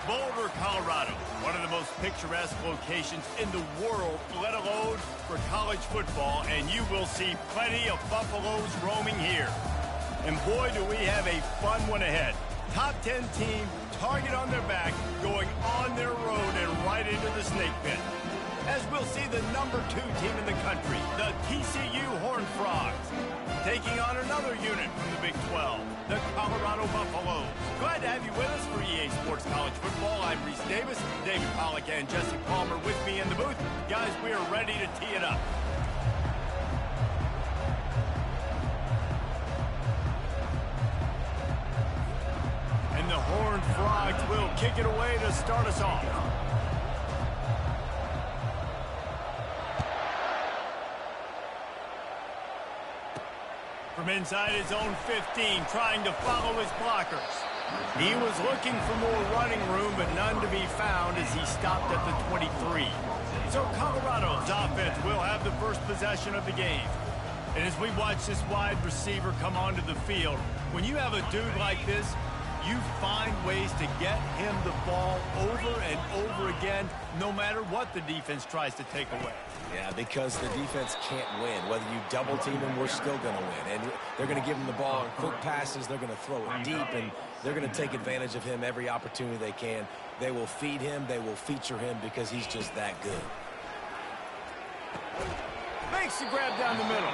Boulder, Colorado, one of the most picturesque locations in the world, let alone for college football, and you will see plenty of Buffaloes roaming here. And boy, do we have a fun one ahead. Top 10 team, target on their back, going on their road and right into the snake pit. As we'll see the number 2 team in the country, the TCU Horned Frogs, taking on another unit from the Big 12, the Colorado Buffaloes. Glad to have you with us for EA Sports College Football. I'm Reese Davis, David Pollack and Jesse Palmer with me in the booth. Guys, we are ready to tee it up. And the Horned Frogs will kick it away to start us off. From inside his own 15, trying to follow his blockers. He was looking for more running room, but none to be found as he stopped at the 23. So Colorado's offense will have the first possession of the game. And as we watch this wide receiver come onto the field, when you have a dude like this, you find ways to get him the ball over and over again, no matter what the defense tries to take away. Yeah, because the defense can't win. Whether you double team him, we're still going to win. And they're going to give him the ball in quick passes. They're going to throw it deep, and they're going to take advantage of him every opportunity they can. They will feed him. They will feature him because he's just that good. Makes the grab down the middle.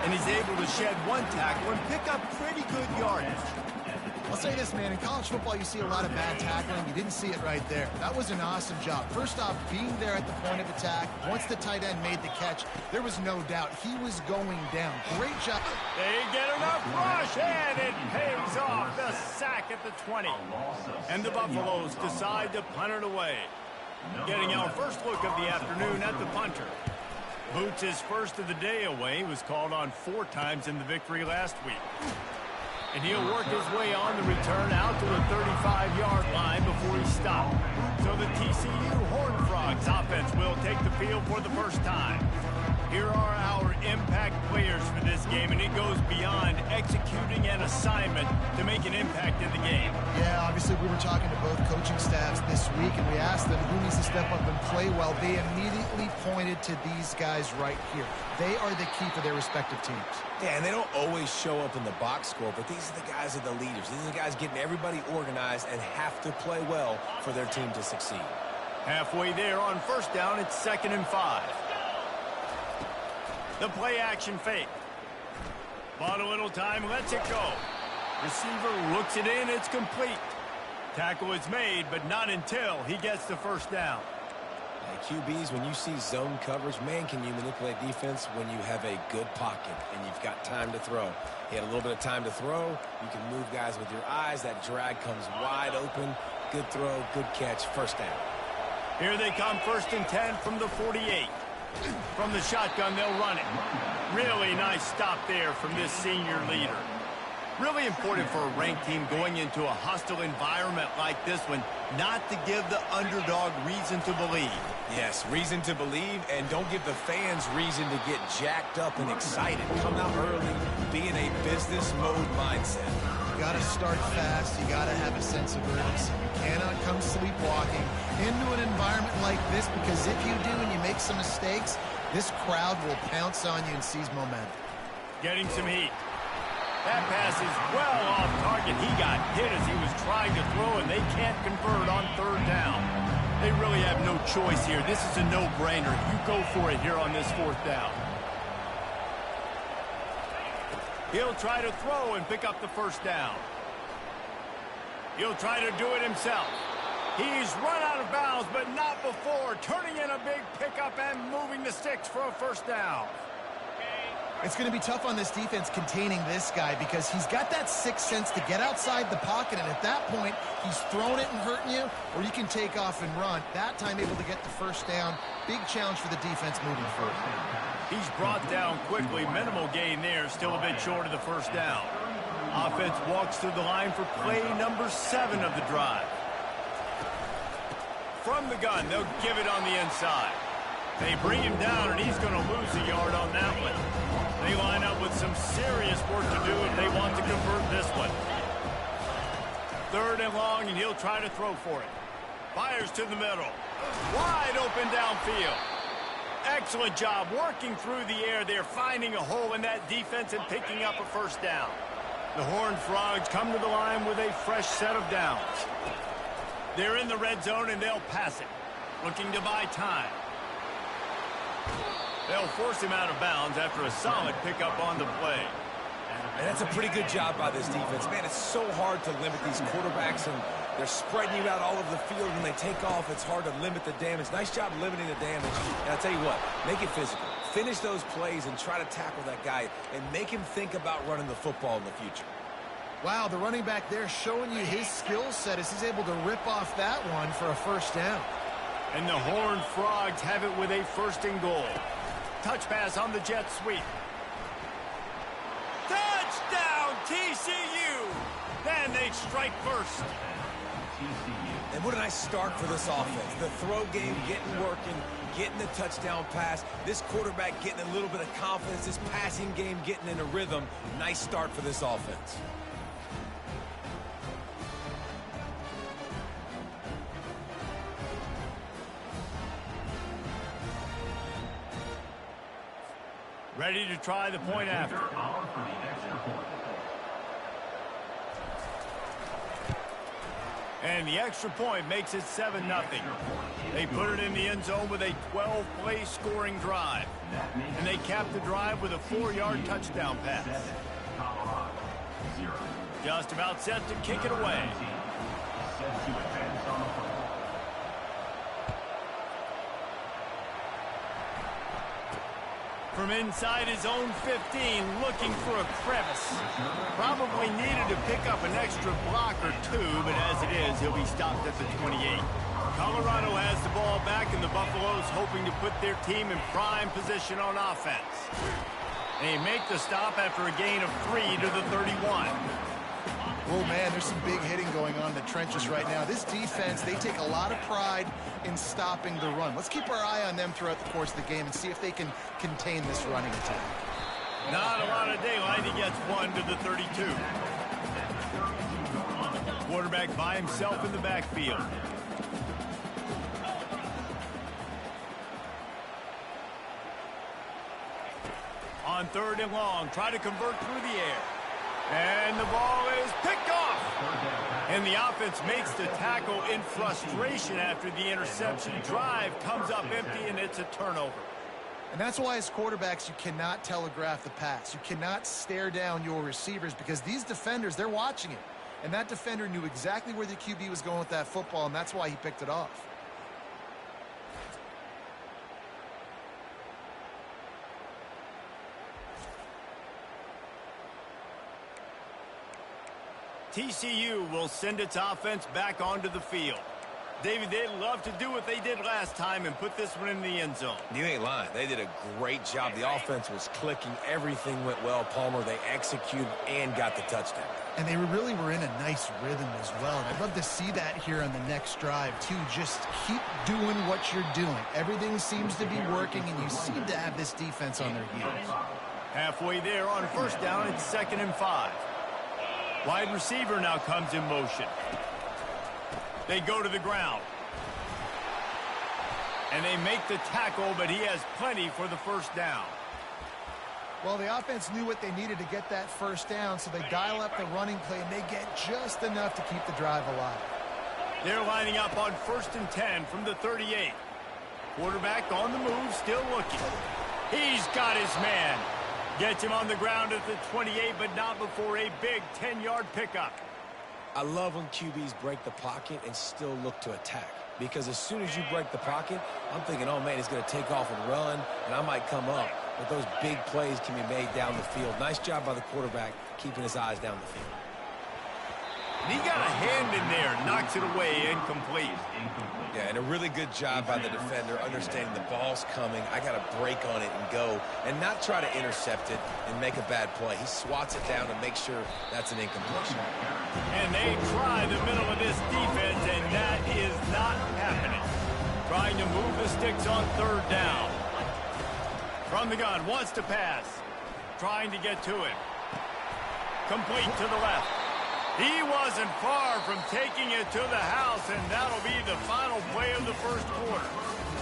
And he's able to shed one tackle and pick up pretty good yardage. I'll say this, man, in college football, you see a lot of bad tackling. You didn't see it right there. That was an awesome job. First off, being there at the point of attack. Once the tight end made the catch, there was no doubt he was going down. Great job. They get enough rush, and it pays off. The sack at the 20. And the Buffaloes decide to punt it away. Getting our first look of the afternoon at the punter. Boots his first of the day away. He was called on 4 times in the victory last week. And he'll work his way on the return out to the 35-yard line before he stopped. So the TCU Horned Frogs offense will take the field for the first time. Here are our impact players for this game, and it goes beyond executing an assignment to make an impact in the game. Yeah, obviously we were talking to both coaching staffs this week, and we asked them who needs to step up and play well. They immediately pointed to these guys right here. They are the key for their respective teams. Yeah, and they don't always show up in the box score, but these are the guys that are the leaders. These are the guys getting everybody organized and have to play well for their team to succeed. Halfway there on first down, it's 2nd and 5. The play action fake. Bought a little time, lets it go. Receiver looks it in, it's complete. Tackle is made, but not until he gets the first down. QBs, when you see zone coverage, man, can you manipulate defense when you have a good pocket and you've got time to throw. He had a little bit of time to throw. You can move guys with your eyes. That drag comes wide open. Good throw, good catch, first down. Here they come, 1st and 10 from the 48. From the shotgun, they'll run it. Really nice stop there from this senior leader. Really important for a ranked team going into a hostile environment like this one, not to give the underdog reason to believe. Yes, reason to believe, and don't give the fans reason to get jacked up and excited. Come out early, be in a business mode mindset. You got to start fast. You got to have a sense of urgency. You cannot come sleepwalking into an environment like this, because if you do and you make some mistakes, this crowd will pounce on you and seize momentum. Getting some heat. That pass is well off target. He got hit as he was trying to throw, and they can't convert on 3rd down. They really have no choice here. This is a no-brainer. You go for it here on this 4th down. He'll try to throw and pick up the first down. He'll try to do it himself. He's run out of bounds, but not before. Turning in a big pickup and moving the sticks for a first down. It's going to be tough on this defense containing this guy, because he's got that sixth sense to get outside the pocket, and at that point, he's throwing it and hurting you, or you can take off and run. That time able to get the first down. Big challenge for the defense moving forward. He's brought down quickly. Minimal gain there, still a bit short of the first down. Offense walks through the line for play number 7 of the drive. From the gun, they'll give it on the inside. They bring him down, and he's going to lose a yard on that one. They line up with some serious work to do if they want to convert this one. 3rd and long, and he'll try to throw for it. Fires to the middle. Wide open downfield. Excellent job working through the air there, finding a hole in that defense and picking up a first down. The Horned Frogs come to the line with a fresh set of downs. They're in the red zone, and they'll pass it, looking to buy time. They'll force him out of bounds after a solid pickup on the play. And that's a pretty good job by this defense. Man, it's so hard to limit these quarterbacks, and they're spreading you out all over the field. When they take off, it's hard to limit the damage. Nice job limiting the damage. And I'll tell you what, make it physical. Finish those plays and try to tackle that guy and make him think about running the football in the future. Wow, the running back there showing you his skill set as he's able to rip off that one for a first down. And the Horned Frogs have it with a first and goal. Touch pass on the jet sweep. Touchdown, TCU! Then they strike first. And what a nice start for this offense. The throw game getting working, getting the touchdown pass. This quarterback getting a little bit of confidence. This passing game getting in a rhythm. Nice start for this offense. Ready to try the point after. And the extra point makes it 7-0. They put it in the end zone with a 12-play scoring drive. And they cap the drive with a 4-yard touchdown pass. Just about set to kick it away. From inside his own 15, looking for a crevice. Probably needed to pick up an extra block or two, but as it is, he'll be stopped at the 28. Colorado has the ball back, and the Buffaloes hoping to put their team in prime position on offense. They make the stop after a gain of 3 to the 31. Oh, man, there's some big hitting going on in the trenches right now. This defense, they take a lot of pride in stopping the run. Let's keep our eye on them throughout the course of the game and see if they can contain this running attack. Not a lot of daylight. He gets 1 to the 32. Quarterback by himself in the backfield. On 3rd and long, try to convert through the air. And the ball is picked off. And the offense makes the tackle in frustration after the interception. Drive comes up empty, and it's a turnover. And that's why as quarterbacks, you cannot telegraph the pass. You cannot stare down your receivers because these defenders, they're watching it. And that defender knew exactly where the QB was going with that football, and that's why he picked it off. TCU will send its offense back onto the field. David, they'd love to do what they did last time and put this one in the end zone. You ain't lying. They did a great job. The offense was clicking. Everything went well. Palmer, they executed and got the touchdown. And they really were in a nice rhythm as well. And I'd love to see that here on the next drive, too. Just keep doing what you're doing. Everything seems to be working, and you seem to have this defense on their heels. Halfway there on first down, it's 2nd and 5. Wide receiver now comes in motion. They go to the ground. And they make the tackle, but he has plenty for the first down. Well, the offense knew what they needed to get that first down, so they dial up the running play, and they get just enough to keep the drive alive. They're lining up on 1st and 10 from the 38. Quarterback on the move, still looking. He's got his man. Gets him on the ground at the 28, but not before a big 10-yard pickup. I love when QBs break the pocket and still look to attack. Because as soon as you break the pocket, I'm thinking, oh, man, he's going to take off and run, and I might come up. But those big plays can be made down the field. Nice job by the quarterback keeping his eyes down the field. And he got a hand in there, knocks it away, incomplete. Yeah, and a really good job by the defender understanding the ball's coming. I got to break on it and go and not try to intercept it and make a bad play. He swats it down to make sure that's an incompletion. And they try the middle of this defense, and that is not happening. Trying to move the sticks on 3rd down. From the gun, wants to pass. Trying to get to it. Complete to the left. He was wasn't far from taking it to the house, and that'll be the final play of the first quarter.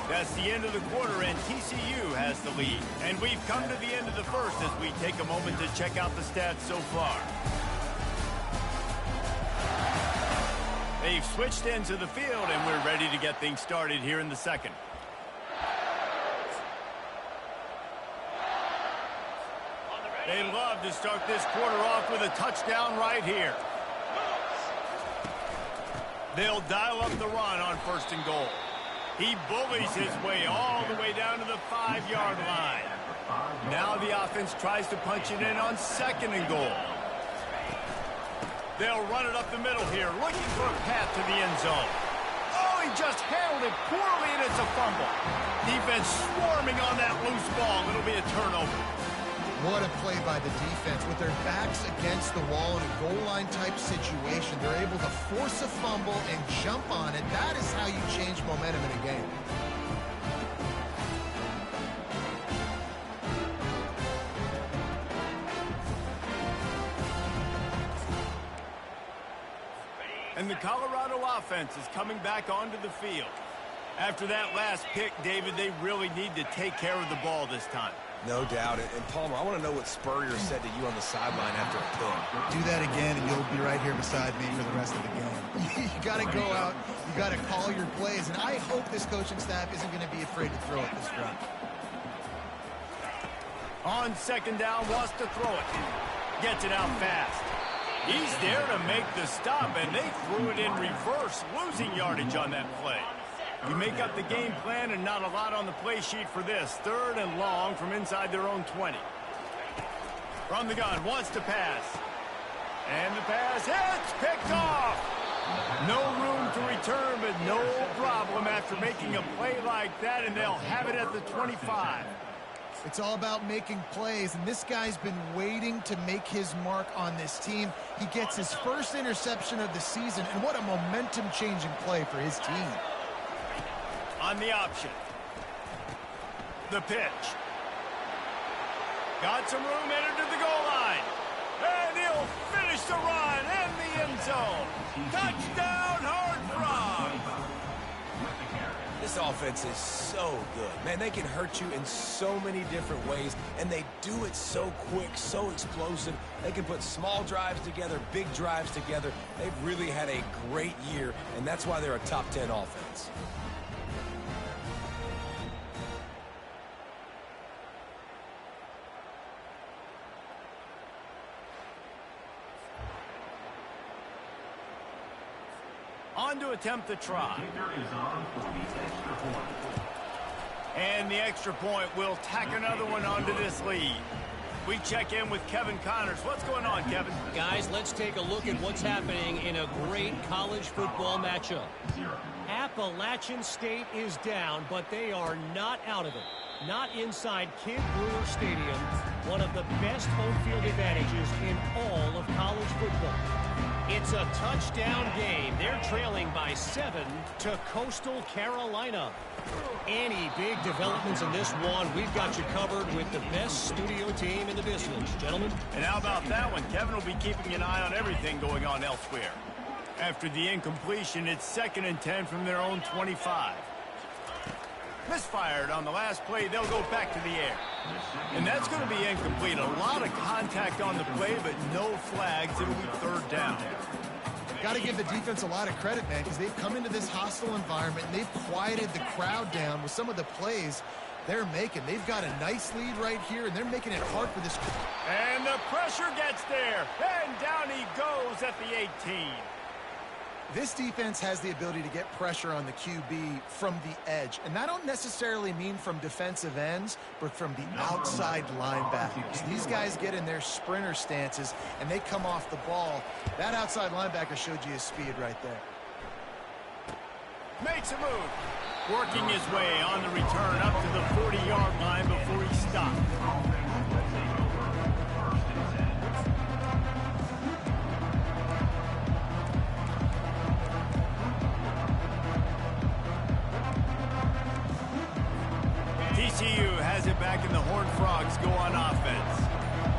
That's the end of the quarter, and TCU has the lead. And we've come to the end of the first as we take a moment to check out the stats so far. They've switched into the field, and we're ready to get things started here in the second. They love to start this quarter off with a touchdown right here. They'll dial up the run on 1st and goal. He bullies his way all the way down to the 5-yard line. Now the offense tries to punch it in on 2nd and goal. They'll run it up the middle here, looking for a path to the end zone. Oh, he just handled it poorly, and it's a fumble. Defense swarming on that loose ball. It'll be a turnover. What a play by the defense. With their backs against the wall in a goal line type situation, they're able to force a fumble and jump on it. That is how you change momentum in a game. And the Colorado offense is coming back onto the field. After that last pick, David, they really need to take care of the ball this time. No doubt. And Palmer, I want to know what Spurrier said to you on the sideline after a pick. Do that again, and you'll be right here beside me for the rest of the game. You got to go out. You got to call your plays, and I hope this coaching staff isn't going to be afraid to throw it this drive. On 2nd down, wants to throw it. Gets it out fast. He's there to make the stop, and they threw it in reverse, losing yardage on that play. You make up the game plan, and not a lot on the play sheet for this. 3rd and long from inside their own 20. From the gun, wants to pass. And the pass hits, picked off. No room to return, but no problem after making a play like that, and they'll have it at the 25. It's all about making plays, and this guy's been waiting to make his mark on this team. He gets his first interception of the season, and what a momentum-changing play for his team. On the option. The pitch. Got some room, entered to the goal line. And he'll finish the run in the end zone. Touchdown, Hard Frog. This offense is so good. Man, they can hurt you in so many different ways, and they do it so quick, so explosive. They can put small drives together, big drives together. They've really had a great year, and that's why they're a top 10 offense. On to attempt the try. And the extra point will tack another one onto this lead. We check in with Kevin Connors. What's going on, Kevin? Guys, let's take a look at what's happening in a great college football matchup. Appalachian State is down, but they are not out of it. Not inside Kid Brewer Stadium, one of the best home field advantages in all of college football. It's a touchdown game. They're trailing by 7 to Coastal Carolina. Any big developments in this one, we've got you covered with the best studio team in the business, gentlemen. And how about that one? Kevin will be keeping an eye on everything going on elsewhere. After the incompletion, it's 2nd and 10 from their own 25. Misfired on the last play. They'll go back to the air. And that's going to be incomplete. A lot of contact on the play, but no flags. It'll be 3rd down. Got to give the defense a lot of credit, man, because they've come into this hostile environment, and they've quieted the crowd down with some of the plays they're making. They've got a nice lead right here, and they're making it hard for this. And the pressure gets there. And down he goes at the 18. This defense has the ability to get pressure on the QB from the edge. And I don't necessarily mean from defensive ends, but from the outside linebackers. These guys get in their sprinter stances, and they come off the ball. That outside linebacker showed you his speed right there. Makes a move. Working his way on the return up to the 40-yard line before he stopped. TCU has it back, and the Horned Frogs go on offense.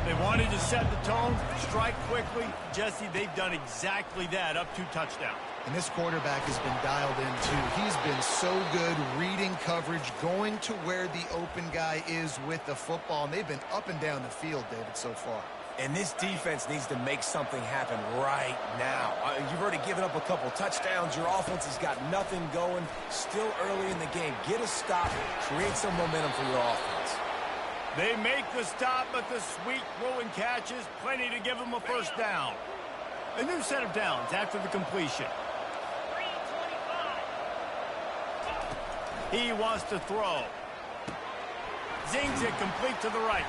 They want Wanted to set the tone, strike quickly. Jesse, they've done exactly that, up 2 touchdowns. And this quarterback has been dialed in, too. He's been so good reading coverage, going to where the open guy is with the football. And they've been up and down the field, David, so far. And this defense needs to make something happen right now. You've already given up a couple touchdowns. Your offense has got nothing going. Still early in the game. Get a stop. Create some momentum for your offense. They make the stop, but the sweet throwing catches, plenty to give them a first down. A new set of downs after the completion. He wants to throw. Zings it complete to the right.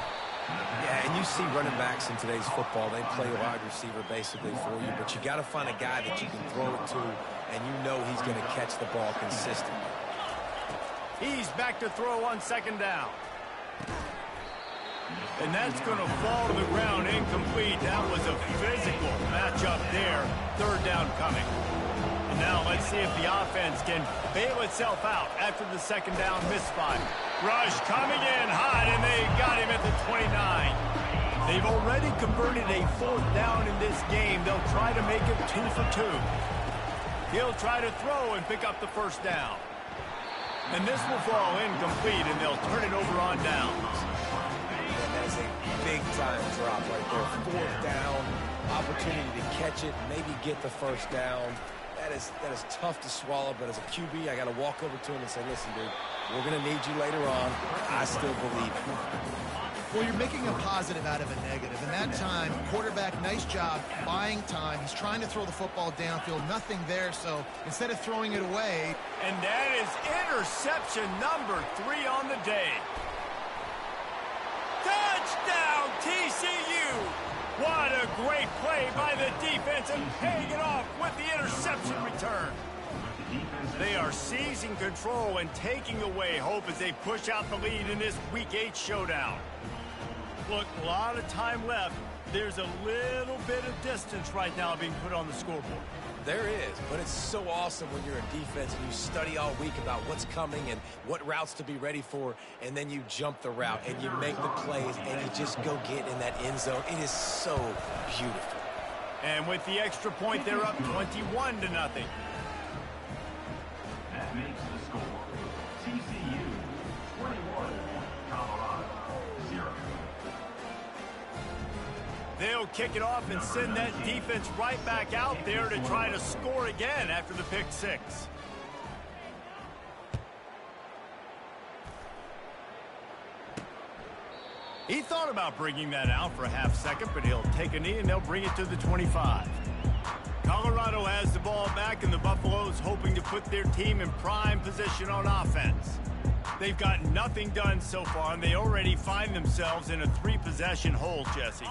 Yeah, and you see running backs in today's football, they play a wide receiver basically for you, but you got to find a guy that you can throw it to, and you know he's going to catch the ball consistently. He's back to throw on second down. And that's going to fall to the ground incomplete. That was a physical matchup there. Third down coming. And now let's see if the offense can bail itself out after the second down misfire. Rush coming in hot, and they got him at the 29. They've already converted a fourth down in this game. They'll try to make it 2 for 2. He'll try to throw and pick up the first down. And this will fall incomplete, and they'll turn it over on downs. That is a big-time drop right there. Fourth down, opportunity to catch it, maybe get the first down. That is tough to swallow, but as a QB, I got to walk over to him and say, listen, dude, we're going to need you later on. I still believe you. Well, you're making a positive out of a negative. And that time, quarterback, nice job buying time. He's trying to throw the football downfield. Nothing there, so instead of throwing it away. And that is interception number 3 on the day. Touchdown, TCU! What a great play by the defense and paying it off with the interception return. They are seizing control and taking away hope as they push out the lead in this Week 8 showdown. Look, a lot of time left. There's a little bit of distance right now being put on the scoreboard. There is, but it's so awesome when you're in defense and you study all week about what's coming and what routes to be ready for, and then you jump the route and you make the plays and you just go get in that end zone. It is so beautiful. And with the extra point, they're up 21-0. That makes the score TCU 21, Colorado 0. They'll kick it off and send that defense right back out there to try to score again after the pick 6. He thought about bringing that out for a half second, but he'll take a knee and they'll bring it to the 25. Colorado has the ball back, and the Buffaloes hoping to put their team in prime position on offense. They've got nothing done so far, and they already find themselves in a 3-possession hole, Jesse.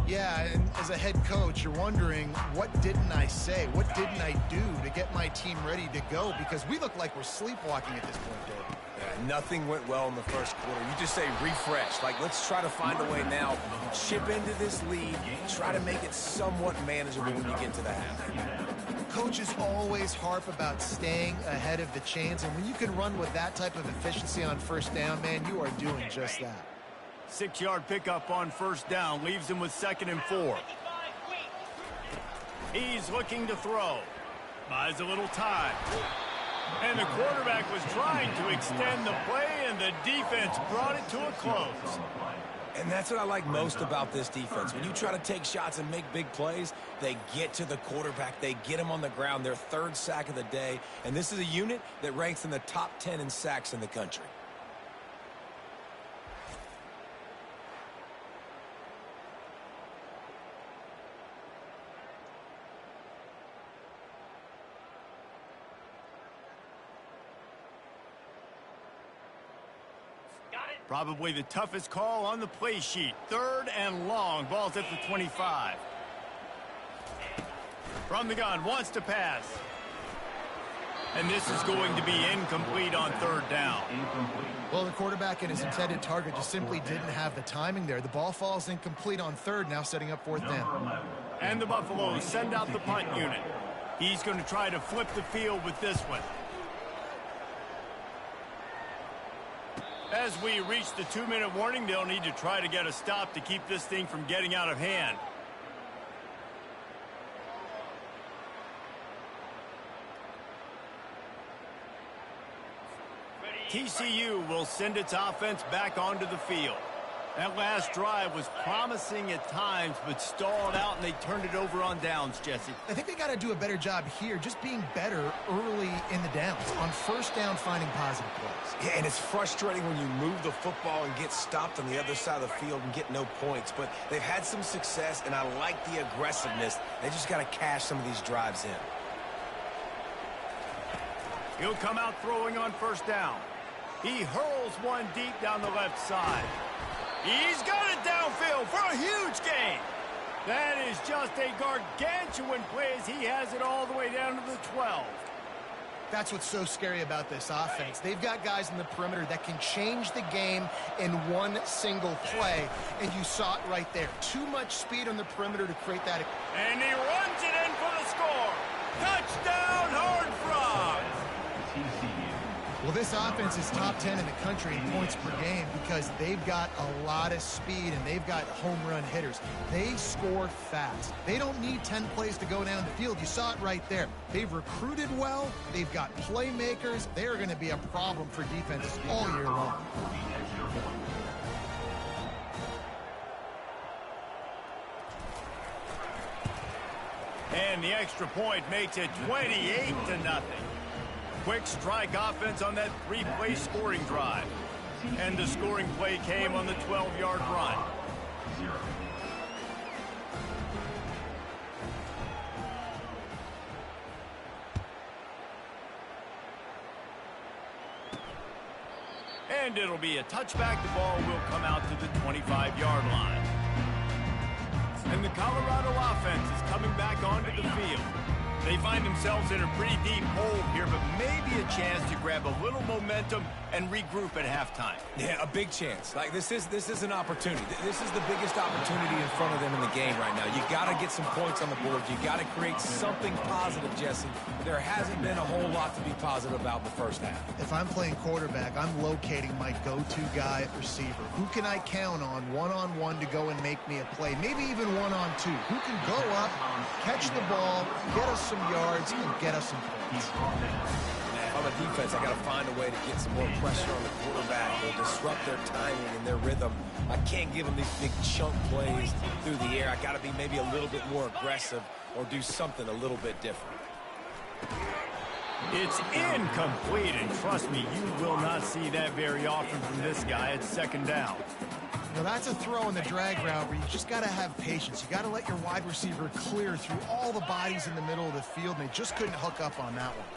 Yeah, and as a head coach, you're wondering, what didn't I say? What didn't I do to get my team ready to go? Because we look like we're sleepwalking at this point, Dave. Yeah, nothing went well in the first quarter. You just say refresh. Like, let's try to find a way now. Chip into this lead. Try to make it somewhat manageable when you get to the half. Coaches always harp about staying ahead of the chains, and when you can run with that type of efficiency on first down, man, you are doing just that. 6-yard pickup on first down leaves him with 2nd and 4. He's looking to throw. Buys a little time. And the quarterback was trying to extend the play, and the defense brought it to a close. And that's what I like most about this defense. When you try to take shots and make big plays, they get to the quarterback. They get him on the ground. Their 3rd sack of the day. And this is a unit that ranks in the top 10 in sacks in the country. Probably the toughest call on the play sheet. 3rd and long. Ball's at the 25. From the gun, wants to pass. And this is going to be incomplete on 3rd down. Well, the quarterback and his intended target just simply didn't have the timing there. The ball falls incomplete on 3rd, now setting up 4th down. And the Buffaloes send out the punt unit. He's going to try to flip the field with this one. As we reach the 2-minute warning, they'll need to try to get a stop to keep this thing from getting out of hand. TCU will send its offense back onto the field. That last drive was promising at times, but stalled out, and they turned it over on downs, Jesse. I think they got to do a better job here, just being better early in the downs. On first down, finding positive plays. Yeah, and it's frustrating when you move the football and get stopped on the other side of the field and get no points. But they've had some success, and I like the aggressiveness. They just got to cash some of these drives in. He'll come out throwing on first down. He hurls one deep down the left side. He's got it downfield for a huge gain. That is just a gargantuan play as he has it all the way down to the 12. That's what's so scary about this offense. They've got guys in the perimeter that can change the game in one single play, and you saw it right there. Too much speed on the perimeter to create that. And he runs it in for the score. Touchdown, Horned Frogs. Well, this offense is top 10 in the country in points per game because they've got a lot of speed and they've got home run hitters. They score fast. They don't need 10 plays to go down the field. You saw it right there. They've recruited well. They've got playmakers. They are going to be a problem for defenses all year long. And the extra point makes it 28-0. Quick strike offense on that 3-play scoring drive. And the scoring play came on the 12-yard run. And it'll be a touchback. The ball will come out to the 25-yard line. And the Colorado offense is coming back onto the field. They find themselves in a pretty deep hole here, but maybe a chance to grab a little momentum and regroup at halftime. Yeah, a big chance. Like, this is an opportunity. This is the biggest opportunity in front of them in the game right now. You got to get some points on the board. You got to create something positive, Jesse. There hasn't been a whole lot to be positive about in the first half. If I'm playing quarterback, I'm locating my go-to guy at receiver. Who can I count on one-on-one to go and make me a play? Maybe even one-on-two. Who can go up, catch the ball, get us some yards, and get us some points? On the defense, I got to find a way to get some more pressure on the quarterback or disrupt their timing and their rhythm. I can't give them these big chunk plays through the air. I got to be maybe a little bit more aggressive or do something a little bit different. It's incomplete, and trust me, you will not see that very often from this guy. It's second down. Now that's a throw in the drag route where you just got to have patience. You got to let your wide receiver clear through all the bodies in the middle of the field, and they just couldn't hook up on that one.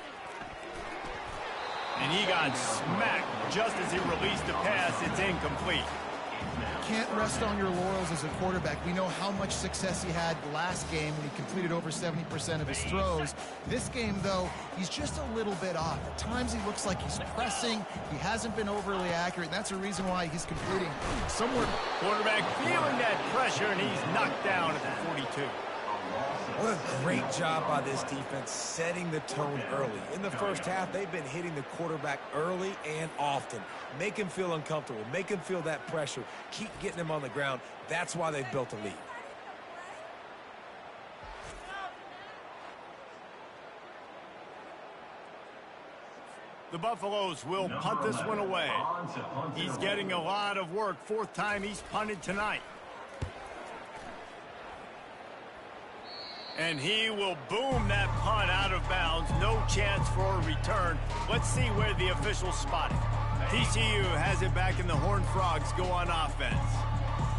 And he got smacked just as he released the pass. It's incomplete. Can't rest on your laurels as a quarterback. We know how much success he had last game when he completed over 70% of his throws. This game, though, he's just a little bit off. At times he looks like he's pressing. He hasn't been overly accurate, and that's a reason why he's completing somewhere. Quarterback feeling that pressure, and he's knocked down at the 42. What a great job by this defense setting the tone early. In the first half, they've been hitting the quarterback early and often. Make him feel uncomfortable. Make him feel that pressure. Keep getting him on the ground. That's why they've built a lead. The Buffaloes will punt this one away. He's getting a lot of work. Fourth time he's punted tonight. And he will boom that punt out of bounds. No chance for a return. Let's see where the officials spot it. TCU has it back, and the Horned Frogs go on offense.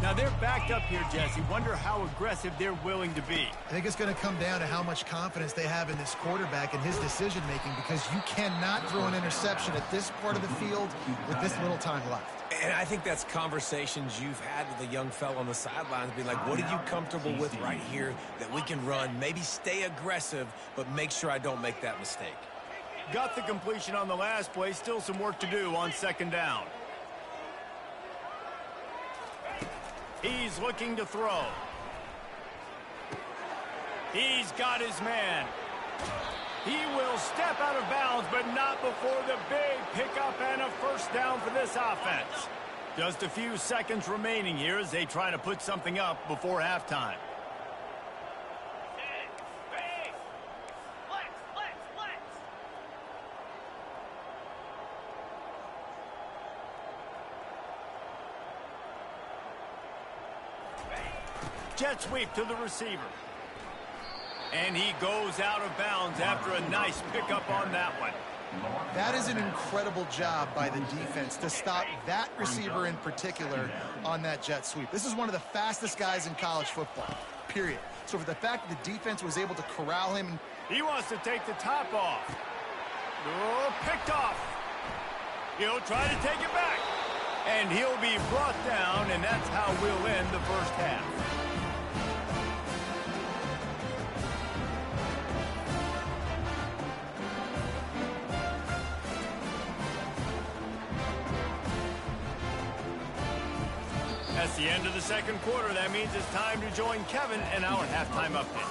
Now they're backed up here, Jesse. Wonder how aggressive they're willing to be. I think it's going to come down to how much confidence they have in this quarterback and his decision-making, because you cannot throw an interception at this part of the field with this little time left. And I think that's conversations you've had with a young fellow on the sidelines, being like, what are you comfortable with right here that we can run? Maybe stay aggressive, but make sure I don't make that mistake. Got the completion on the last play. Still some work to do on second down. He's looking to throw. He's got his man. He will step out of bounds, but not before the big pickup and a first down for this offense. Just a few seconds remaining here as they try to put something up before halftime. Jet sweep to the receiver. And he goes out of bounds after a nice pickup on that one. That is an incredible job by the defense to stop that receiver in particular on that jet sweep. This is one of the fastest guys in college football, period. So for the fact that the defense was able to corral him. He wants to take the top off. Oh, picked off. He'll try to take it back. And he'll be brought down, and that's how we'll end the first half. That's the end of the second quarter. That means it's time to join Kevin in our halftime update.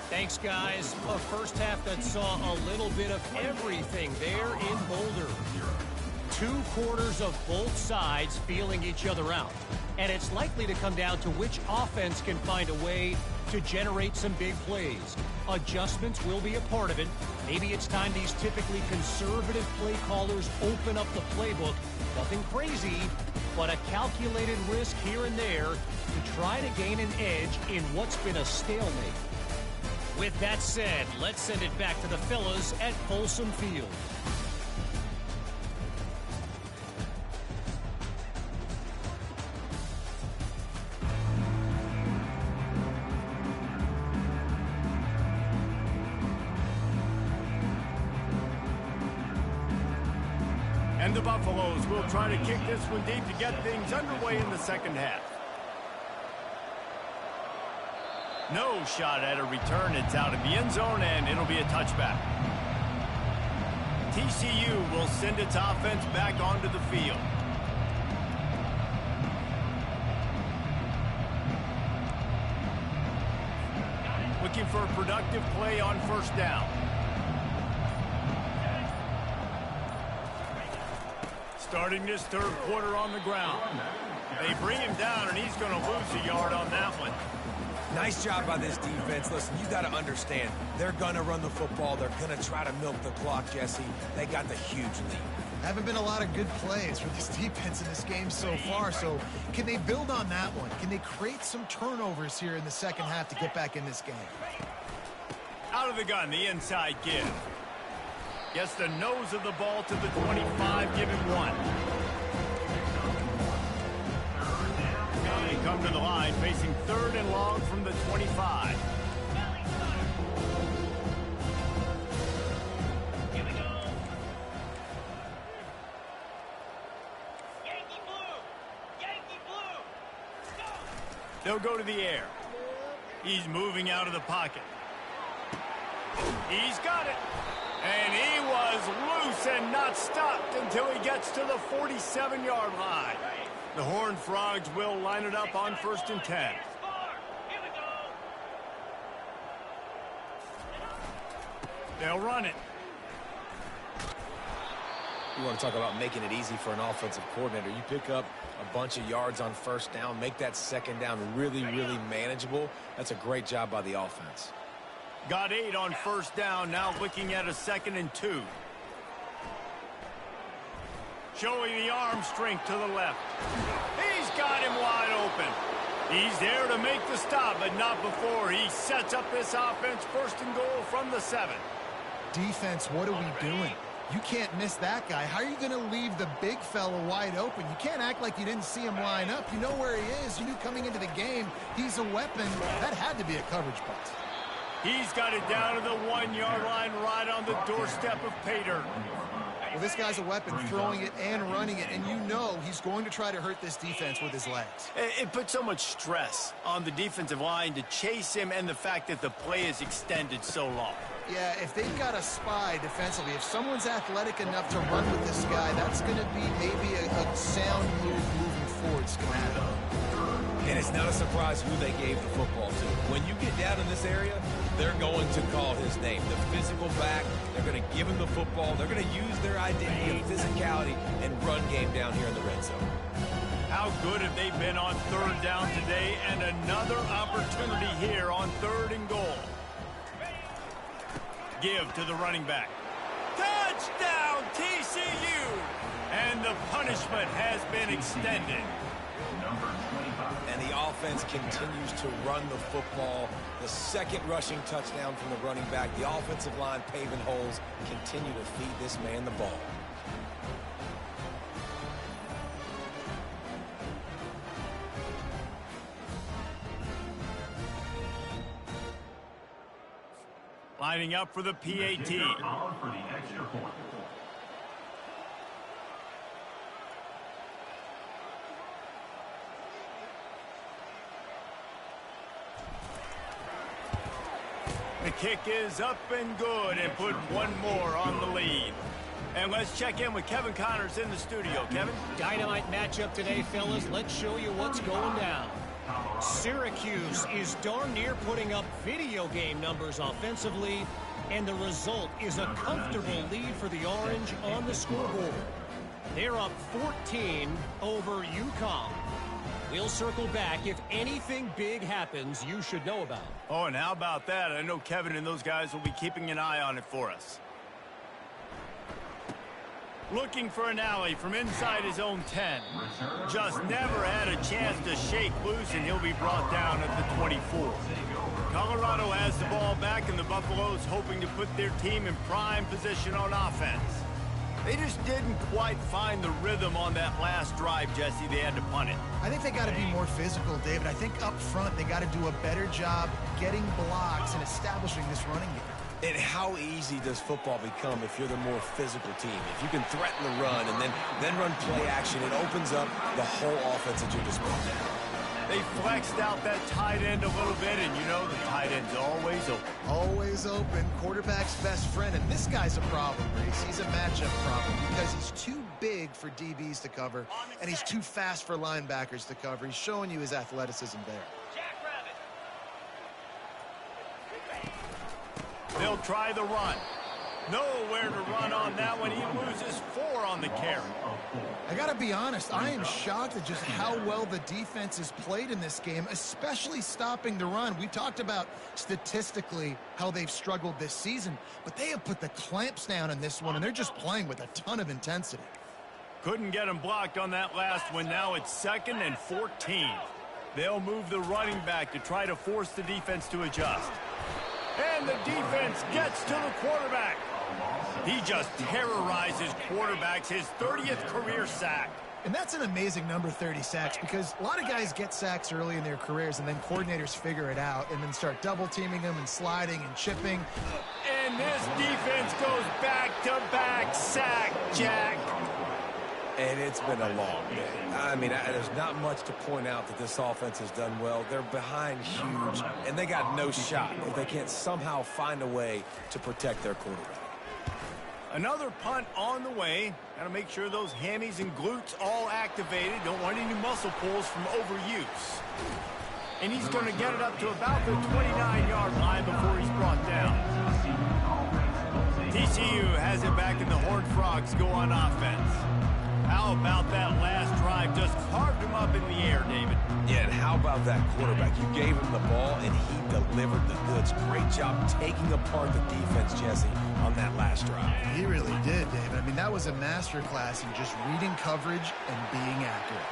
Thanks, guys. A first half that saw a little bit of everything there in Boulder. 2 quarters of both sides feeling each other out. And it's likely to come down to which offense can find a way to generate some big plays. Adjustments will be a part of it. Maybe it's time these typically conservative play callers open up the playbook. Nothing crazy, but a calculated risk here and there to try to gain an edge in what's been a stalemate. With that said, let's send it back to the fellas at Folsom Field. And the Buffaloes will try to kick this one deep to get things underway in the second half. No shot at a return. It's out of the end zone, and it'll be a touchback. TCU will send its offense back onto the field. Looking for a productive play on first down. Starting this third quarter on the ground. They bring him down, and he's going to lose a yard on that one. Nice job by this defense. Listen, you got to understand, they're going to run the football. They're going to try to milk the clock, Jesse. They got the huge lead. Haven't been a lot of good plays for this defense in this game so far, so can they build on that one? Can they create some turnovers here in the second half to get back in this game? Out of the gun, the inside give. Gets the nose of the ball to the 25, give him 1. They come to the line, facing 3rd and long from the 25. Here we go. Yankee blue. Yankee blue. Go. They'll go to the air. He's moving out of the pocket. He's got it. And he was loose and not stopped until he gets to the 47-yard line. The Horned Frogs will line it up on 1st and 10. Here we go. They'll run it. You want to talk about making it easy for an offensive coordinator. You pick up a bunch of yards on first down, make that second down really, really manageable. That's a great job by the offense. Got 8 on first down, now looking at a 2nd and 2. Showing the arm strength to the left. He's got him wide open. He's there to make the stop, but not before he sets up this offense 1st and goal from the 7. Defense, what are we doing? You can't miss that guy. How are you going to leave the big fella wide open? You can't act like you didn't see him line up. You know where he is. You knew coming into the game he's a weapon. That had to be a coverage bust. He's got it down to the 1-yard line right on the doorstep of pay dirt. Well, this guy's a weapon, throwing it and running it, and you know he's going to try to hurt this defense with his legs. It puts so much stress on the defensive line to chase him and the fact that the play is extended so long. Yeah, if they've got a spy defensively, if someone's athletic enough to run with this guy, that's going to be maybe a sound move moving forward schematic. And it's not a surprise who they gave the football to. When you get down in this area, they're going to call his name. The physical back, they're going to give him the football. They're going to use their identity of physicality and run game down here in the red zone. How good have they been on third down today? And another opportunity here on 3rd and goal. Give to the running back. Touchdown, TCU! And the punishment has been extended. And the offense continues to run the football. The second rushing touchdown from the running back. The offensive line paving holes. Continue to feed this man the ball. Lining up for the PAT. For the extra point. The kick is up and good, and put one more on the lead. And let's check in with Kevin Connors in the studio. Kevin? Dynamite matchup today, fellas. Let's show you what's going down. Syracuse is darn near putting up video game numbers offensively, and the result is a comfortable lead for the Orange on the scoreboard. They're up 14 over UConn. We'll circle back if anything big happens you should know about. Oh, and how about that? I know Kevin and those guys will be keeping an eye on it for us. Looking for an alley from inside his own 10. Just never had a chance to shake loose, and he'll be brought down at the 24. Colorado has the ball back, and the Buffaloes hoping to put their team in prime position on offense. They just didn't quite find the rhythm on that last drive, Jesse. They had to punt it. I think they got to be more physical, David. I think up front they got to do a better job getting blocks and establishing this running game. And how easy does football become if you're the more physical team? If you can threaten the run and then run play action, it opens up the whole offense at your disposal. They flexed out that tight end a little bit, and you know the tight end's always open. Always open, quarterback's best friend, and this guy's a problem, Reese. He's a matchup problem because he's too big for DBs to cover, and he's too fast for linebackers to cover. He's showing you his athleticism there. They'll try the run. Nowhere to run on that one. He loses 4 on the carry. I got to be honest, I am shocked at just how well the defense has played in this game, especially stopping the run. We talked about statistically how they've struggled this season, but they have put the clamps down in this one, and they're just playing with a ton of intensity. Couldn't get him blocked on that last one. Now it's 2nd and 14. They'll move the running back to try to force the defense to adjust. And the defense gets to the quarterback. He just terrorizes quarterbacks, his 30th career sack. And that's an amazing number, 30 sacks, because a lot of guys get sacks early in their careers, and then coordinators figure it out and then start double-teaming them and sliding and chipping. And this defense goes back-to-back sack, Jack. And it's been a long day. I mean, there's not much to point out that this offense has done well. They're behind huge, and they got no shot if they can't somehow find a way to protect their quarterback. Another punt on the way. Got to make sure those hammies and glutes all activated. Don't want any muscle pulls from overuse. And he's going to get it up to about the 29-yard line before he's brought down. TCU has it back, and the Horned Frogs go on offense. How about that last drive? Just carved him up in the air, David. Yeah, and how about that quarterback? You gave him the ball, and he delivered the goods. Great job taking apart the defense, Jesse, on that last drive. He really did, David. I mean, that was a masterclass in just reading coverage and being accurate.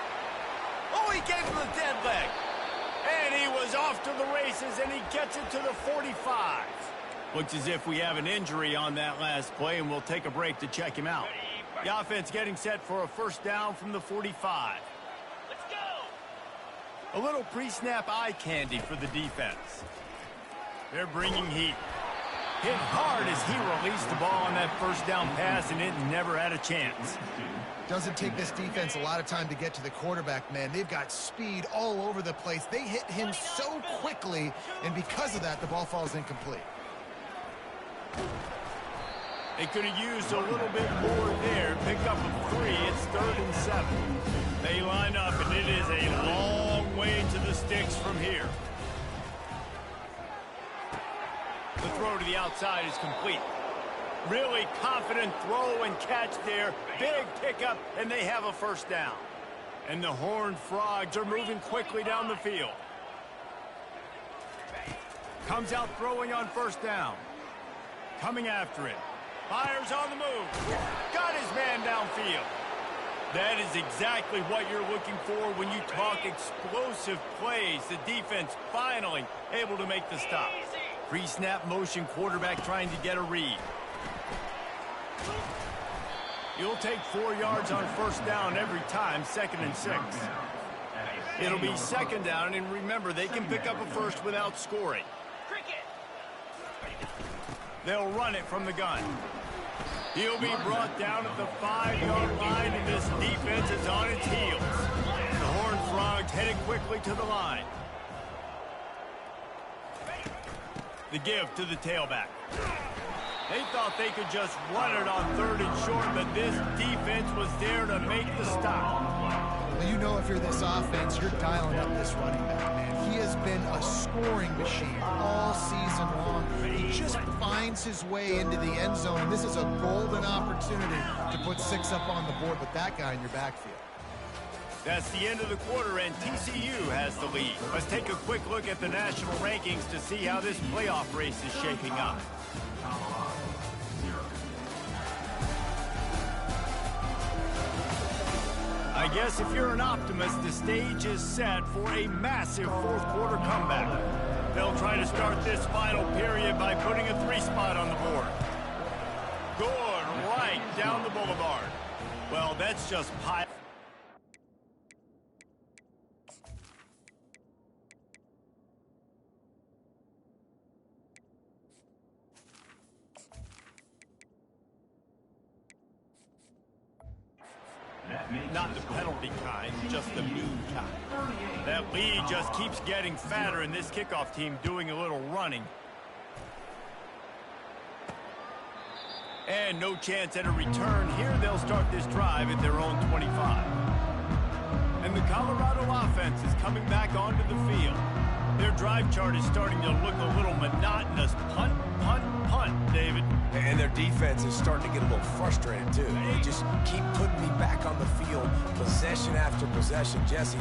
Oh, he gave him the dead leg. And he was off to the races, and he gets it to the 45. Looks as if we have an injury on that last play, and we'll take a break to check him out. The offense getting set for a first down from the 45. Let's go! A little pre-snap eye candy for the defense. They're bringing heat. Hit hard as he released the ball on that first down pass, and it never had a chance. Doesn't take this defense a lot of time to get to the quarterback, man. They've got speed all over the place. They hit him so quickly, and because of that, the ball falls incomplete. They could have used a little bit more there. Pick up a 3. It's 3rd and 7. They line up, and it is a long way to the sticks from here. The throw to the outside is complete. Really confident throw and catch there. Big pickup, and they have a first down. And the Horned Frogs are moving quickly down the field. Comes out throwing on first down. Coming after it. Fires on the move. Got his man downfield. That is exactly what you're looking for when you talk explosive plays. The defense finally able to make the stop. Pre-snap motion, quarterback trying to get a read. You'll take 4 yards on first down every time, 2nd and 6. It'll be 2nd down, and remember, they can pick up a first without scoring. They'll run it from the gun. He'll be brought down at the 5-yard line, and this defense is on its heels. The Horned Frogs headed quickly to the line. The give to the tailback. They thought they could just run it on 3rd and short, but this defense was there to make the stop. Well, you know if you're this offense, you're dialing up this running back, man. He has been a scoring machine all season long. He just finds his way into the end zone, and this is a golden opportunity to put 6 up on the board with that guy in your backfield. That's the end of the quarter, and TCU has the lead. Let's take a quick look at the national rankings to see how this playoff race is shaping up. I guess if you're an optimist, the stage is set for a massive fourth-quarter comeback. They'll try to start this final period by putting a 3 spot on the board. Good, right down the boulevard. Well, that's just pie. Not the penalty kind, just the mean kind. That lead just keeps getting fatter, and this kickoff team doing a little running. And no chance at a return. Here they'll start this drive at their own 25. And the Colorado offense is coming back onto the field. Their drive chart is starting to look a little monotonous. Punt, punt, punt, David. And their defense is starting to get a little frustrated, too. They just keep putting me back on the field, possession after possession. Jesse,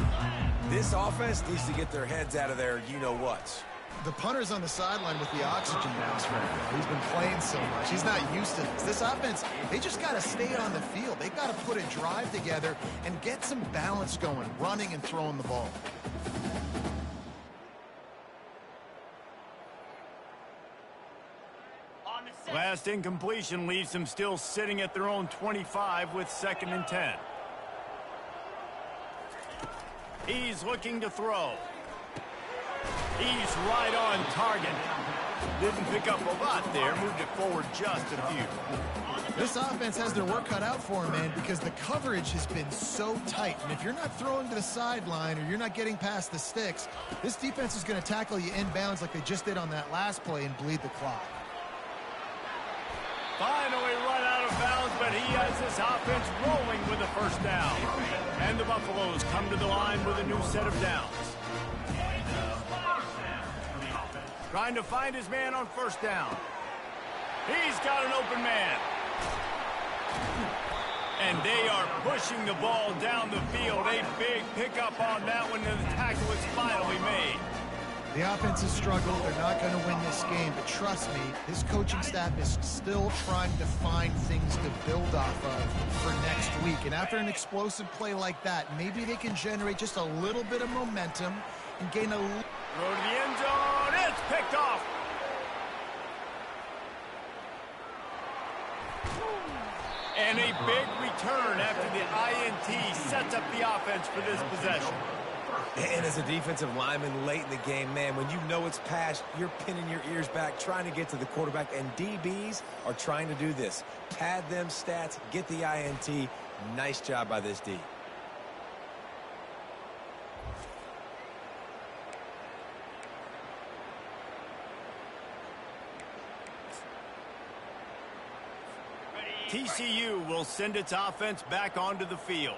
this offense needs to get their heads out of their you-know-whats. The punter's on the sideline with the oxygen mask right now. He's been playing so much. He's not used to this. This offense, they just got to stay on the field. They got to put a drive together and get some balance going, running and throwing the ball. Last incompletion leaves them still sitting at their own 25 with 2nd and 10. He's looking to throw. He's right on target. Didn't pick up a lot there. Moved it forward just a few. This offense has their work cut out for them, man, because the coverage has been so tight. And if you're not throwing to the sideline or you're not getting past the sticks, this defense is going to tackle you inbounds like they just did on that last play and bleed the clock. Finally run out of bounds, but he has this offense rolling with a first down. And the Buffaloes come to the line with a new set of downs. Trying to find his man on first down. He's got an open man. And they are pushing the ball down the field. A big pickup on that one, and the tackle is finally made. The offense has struggled. They're not going to win this game, but trust me, this coaching staff is still trying to find things to build off of for next week. And after an explosive play like that, maybe they can generate just a little bit of momentum and gain a... Throw to the end zone. It's picked off. And a big return after the INT sets up the offense for this possession. And as a defensive lineman late in the game, man, when you know it's passed, you're pinning your ears back, trying to get to the quarterback, and DBs are trying to do this. Pad them stats, get the INT. Nice job by this D. TCU will send its offense back onto the field.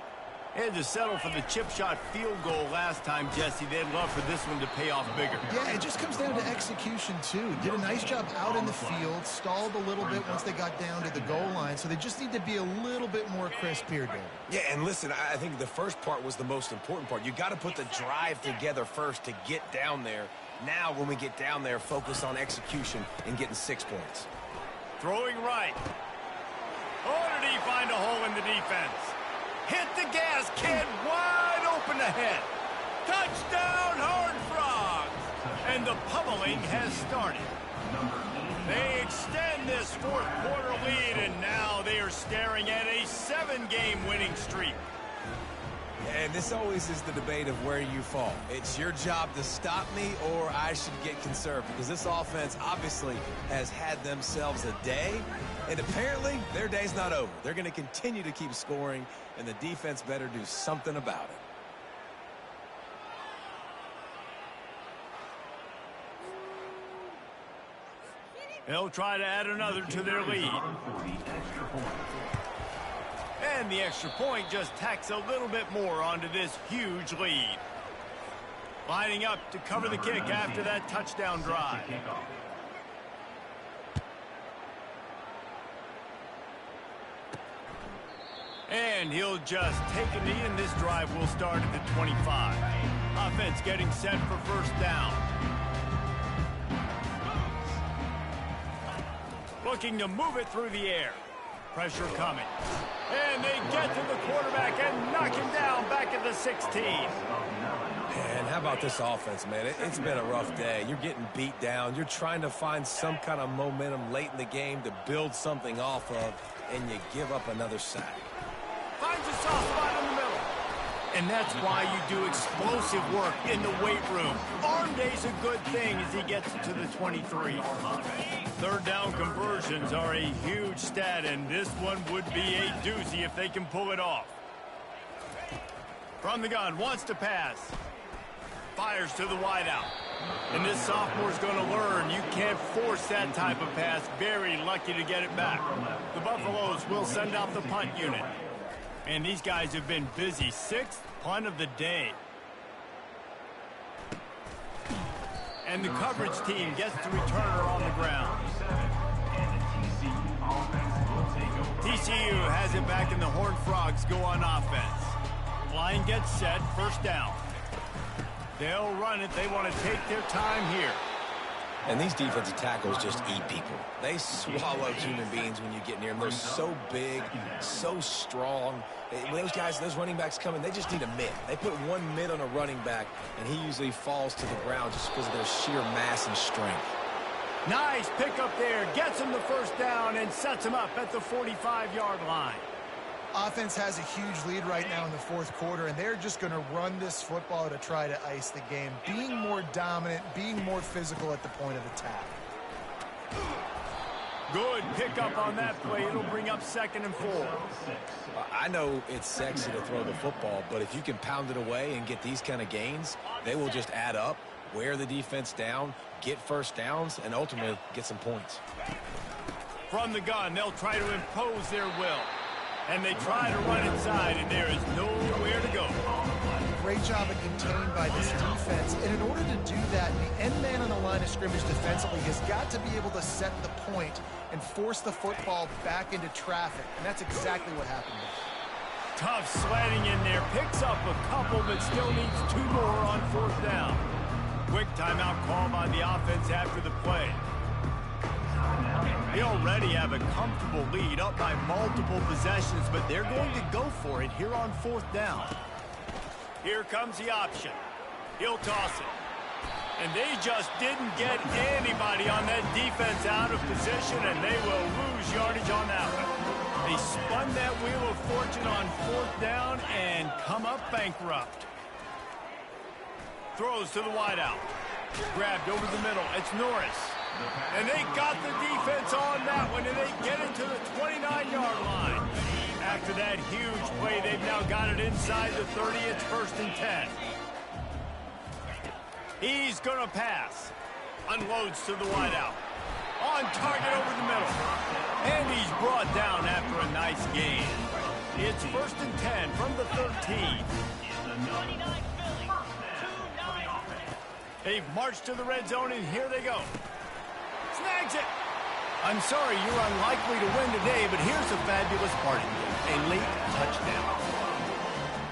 They had to settle for the chip shot field goal last time, Jesse. They'd love for this one to pay off bigger. Yeah, it just comes down to execution, too. Did a nice job out in the field, stalled a little bit once they got down to the goal line, so they just need to be a little bit more crisp here, David. Yeah, and listen, I think the first part was the most important part. You got to put the drive together first to get down there. Now, when we get down there, focus on execution and getting 6 points. Throwing right. Oh, did he find a hole in the defense? Hit the gas, kid, wide open ahead. Touchdown, Horned Frogs. And the pummeling has started. They extend this fourth quarter lead, and now they are staring at a 7-game winning streak. And this always is the debate of where you fall. It's your job to stop me, or I should get conserved, because this offense obviously has had themselves a day, and apparently their day's not over. They're going to continue to keep scoring, and the defense better do something about it. They'll try to add another to their lead. And the extra point just tacks a little bit more onto this huge lead. Lining up to cover the kick after that touchdown drive. And he'll just take a knee, and this drive will start at the 25. Offense getting set for first down. Looking to move it through the air. Pressure coming. And they get to the quarterback and knock him down back at the 16. And how about this offense, man? It's been a rough day. You're getting beat down. You're trying to find some kind of momentum late in the game to build something off of, and you give up another sack. Finds a soft spot in the middle. And that's why you do explosive work in the weight room. Arm day's a good thing as he gets to the 23. Third down conversions are a huge stat, and this one would be a doozy if they can pull it off. From the gun, wants to pass. Fires to the wideout. And this sophomore's going to learn you can't force that type of pass. Very lucky to get it back. The Buffaloes will send out the punt unit. And these guys have been busy. 6th punt of the day. And the coverage team gets the returner on the ground. TCU has it back, and the Horned Frogs go on offense. Line gets set, first down. They'll run it. They want to take their time here. And these defensive tackles just eat people. They swallow human beings when you get near them. They're so big, so strong. When those guys, those running backs come in, they just need a mid. They put one mid on a running back, and he usually falls to the ground just because of their sheer mass and strength. Nice pickup there. Gets him the first down and sets him up at the 45-yard line. Offense has a huge lead right now in the fourth quarter, and they're just going to run this football to try to ice the game. Being more dominant, being more physical at the point of attack. Good pickup on that play. It'll bring up 2nd and 4. I know it's sexy to throw the football, but if you can pound it away and get these kind of gains, they will just add up, wear the defense down, get first downs, and ultimately get some points. From the gun, they'll try to impose their will. And they try to run inside, and there is nowhere to go. Great job at contained by this defense. And in order to do that, the end man on the line of scrimmage defensively has got to be able to set the point and force the football back into traffic. And that's exactly what happened here. Tough sledding in there. Picks up a couple, but still needs 2 more on 4th down. Quick timeout call by the offense after the play. They already have a comfortable lead, up by multiple possessions, but they're going to go for it here on 4th down. Here comes the option. He'll toss it. And they just didn't get anybody on that defense out of position, and they will lose yardage on that one. They spun that wheel of fortune on 4th down and come up bankrupt. Throws to the wideout. Grabbed over the middle. It's Norris. And they got the defense on that one, and they get it to the 29-yard line. After that huge play, they've now got it inside the 30. It's 1st and 10. He's going to pass. Unloads to the wideout. On target over the middle. And he's brought brought down after a nice gain. It's 1st and 10 from the 13. 29 Philly, 2-9. They've marched to the red zone, and here they go. Snags it. I'm sorry you're unlikely to win today, but here's a fabulous party. A late touchdown.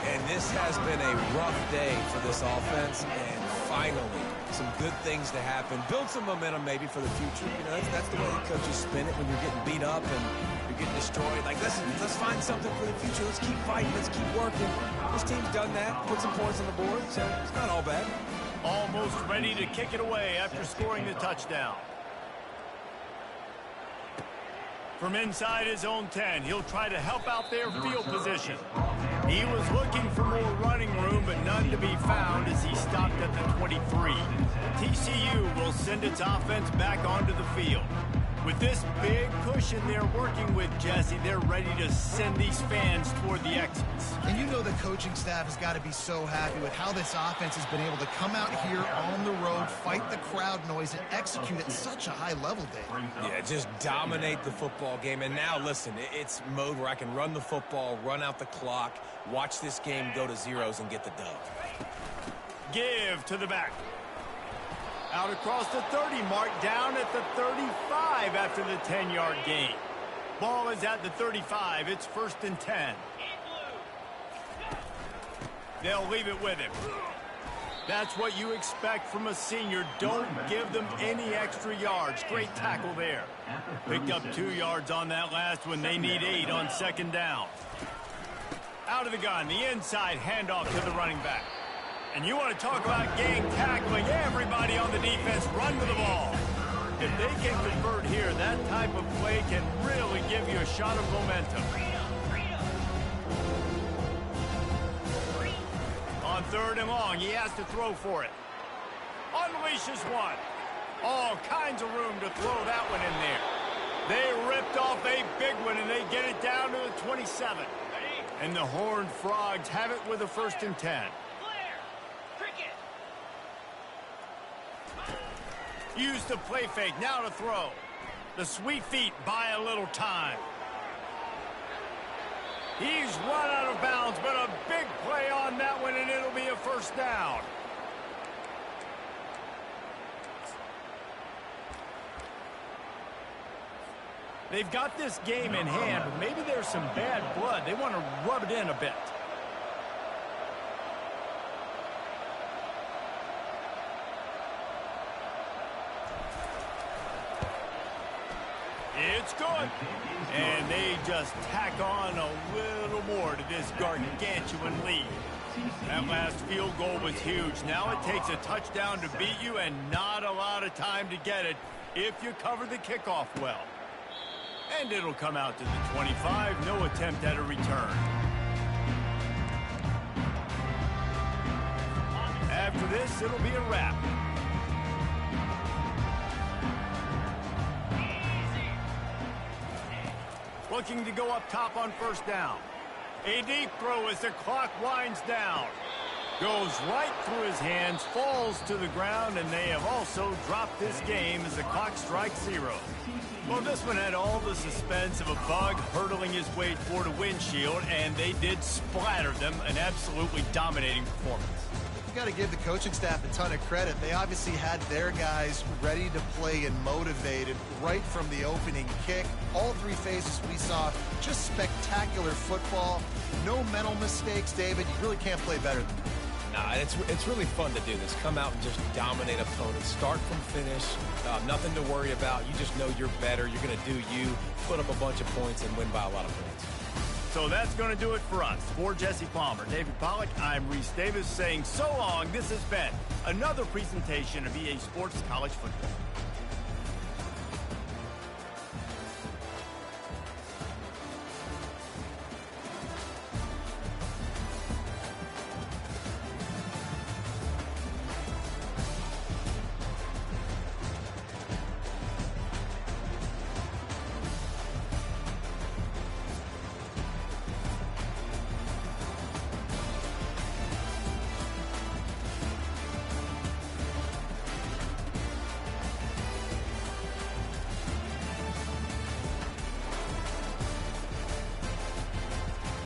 And this has been a rough day for this offense, and finally, some good things to happen. Build some momentum maybe for the future. You know, that's the way the coaches spin it when you're getting beat up and you're getting destroyed. Like, let's find something for the future. Let's keep fighting. Let's keep working. This team's done that. Put some points on the board, so it's not all bad. Almost ready to kick it away after scoring the touchdown. From inside his own 10, he'll try to help out their field position. He was looking for more running room, but none to be found as he stopped at the 23. TCU will send its offense back onto the field. With this big cushion they're working with, Jesse, they're ready to send these fans toward the exits. And you know the coaching staff has got to be so happy with how this offense has been able to come out here on the road, fight the crowd noise, and execute at such a high level, Dave. Yeah, just dominate the football game. And now, listen, it's mode where I can run the football, run out the clock, watch this game go to zeros and get the dub. Give to the back. Out across the 30 mark, down at the 35 after the 10-yard gain. Ball is at the 35. It's 1st and 10. They'll leave it with him. That's what you expect from a senior. Don't give them any extra yards. Great tackle there. Picked up 2 yards on that last one. They need 8 on 2nd down. Out of the gun, the inside handoff to the running back. And you want to talk about gang tackling, everybody on the defense run to the ball. If they can convert here, that type of play can really give you a shot of momentum. On 3rd and long, he has to throw for it. Unleashes one. All kinds of room to throw that one in there. They ripped off a big one, and they get it down to the 27. And the Horned Frogs have it with a 1st and 10. Use the play fake, now to throw. The sweet feet buy a little time. He's run out of bounds, but a big play on that one, and it'll be a 1st down. They've got this game in hand, but maybe there's some bad blood. They want to rub it in a bit. It's good. And they just tack on a little more to this gargantuan lead. That last field goal was huge. Now it takes a touchdown to beat you and not a lot of time to get it if you cover the kickoff well. And it'll come out to the 25. No attempt at a return. After this, it'll be a wrap. Looking to go up top on 1st down. A deep throw as the clock winds down. Goes right through his hands, falls to the ground, and they have also dropped this game as the clock strikes 0. Well, this one had all the suspense of a bug hurtling his way toward a windshield, and they did splatter them. An absolutely dominating performance. You got to give the coaching staff a ton of credit. They obviously had their guys ready to play and motivated right from the opening kick. All 3 phases we saw, just spectacular football. No mental mistakes, David. You really can't play better than that. Nah, it's really fun to do this. Come out and just dominate opponents. Start from finish. Nothing to worry about. You just know you're better. You're going to do you. Put up a bunch of points and win by a lot of points. So that's going to do it for us. For Jesse Palmer, David Pollack, I'm Reese Davis saying so long. This has been another presentation of EA Sports College Football.